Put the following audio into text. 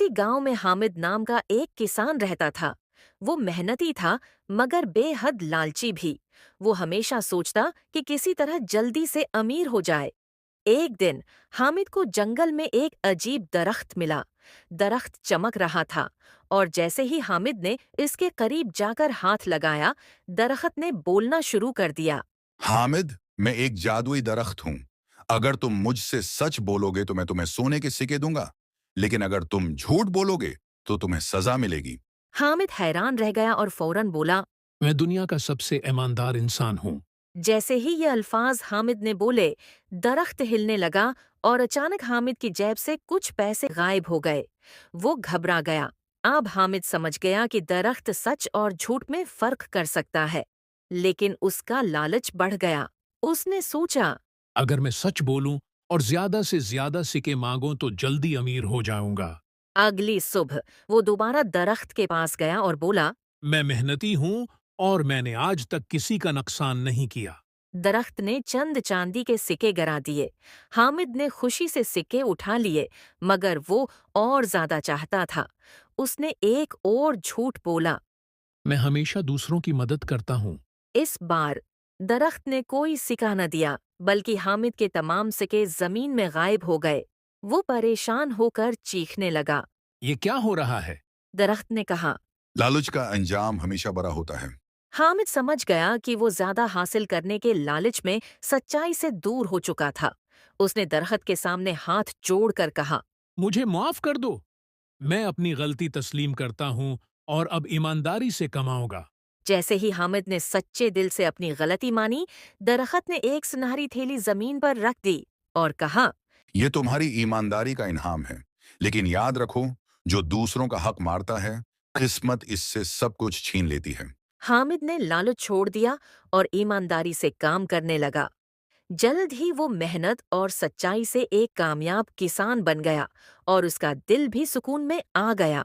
गांव में हामिद नाम का एक किसान रहता था। वो मेहनती था मगर बेहद लालची भी। वो हमेशा सोचता कि किसी तरह जल्दी से अमीर हो जाए। एक दिन हामिद को जंगल में एक अजीब दरख्त मिला। दरख्त चमक रहा था और जैसे ही हामिद ने इसके करीब जाकर हाथ लगाया, दरख्त ने बोलना शुरू कर दिया। हामिद, मैं एक जादुई दरख्त हूं। अगर तुम मुझसे सच बोलोगे तो मैं तुम्हें सोने के सिक्के दूंगा, लेकिन अगर तुम झूठ बोलोगे तो तुम्हें सजा मिलेगी। हामिद हैरान रह गया और फौरन बोला। मैं दुनिया का सबसे ईमानदार इंसान हूँ। जैसे ही ये अल्फाज हामिद ने बोले, दरख्त हिलने लगा और अचानक हामिद की जेब से कुछ पैसे गायब हो गए। वो घबरा गया। अब हामिद समझ गया कि दरख्त सच और झूठ में फर्क कर सकता है, लेकिन उसका लालच बढ़ गया। उसने सोचा। अगर मैं सच बोलूं और ज्यादा से ज्यादा सिक्के मांगूं तो जल्दी अमीर हो जाऊंगा। अगली सुबह वो दोबारा दरख्त के पास गया और बोला। मैं मेहनती हूँ और मैंने आज तक किसी का नुकसान नहीं किया। दरख्त ने चंद चांदी के सिक्के गिरा दिए। हामिद ने खुशी से सिक्के उठा लिए, मगर वो और ज्यादा चाहता था। उसने एक और झूठ बोला। मैं हमेशा दूसरों की मदद करता हूँ। इस बार दरख्त ने कोई सिक्का न दिया, बल्कि हामिद के तमाम सिक्के जमीन में गायब हो गए। वो परेशान होकर चीखने लगा। ये क्या हो रहा है? दरख्त ने कहा। लालच का अंजाम हमेशा बुरा होता है। हामिद समझ गया कि वो ज्यादा हासिल करने के लालच में सच्चाई से दूर हो चुका था। उसने दरख्त के सामने हाथ जोड़कर कहा। मुझे माफ कर दो। मैं अपनी गलती तस्लीम करता हूँ और अब ईमानदारी से कमाऊंगा। जैसे ही हामिद ने सच्चे दिल से अपनी गलती मानी, दरख्त ने एक सुनहरी थैली जमीन पर रख दी और कहा। ये तुम्हारी ईमानदारी का इनाम है, लेकिन याद रखो, जो दूसरों का हक मारता है, किस्मत इससे सब कुछ छीन लेती है। हामिद ने लालच छोड़ दिया और ईमानदारी से काम करने लगा। जल्द ही वो मेहनत और सच्चाई से एक कामयाब किसान बन गया और उसका दिल भी सुकून में आ गया।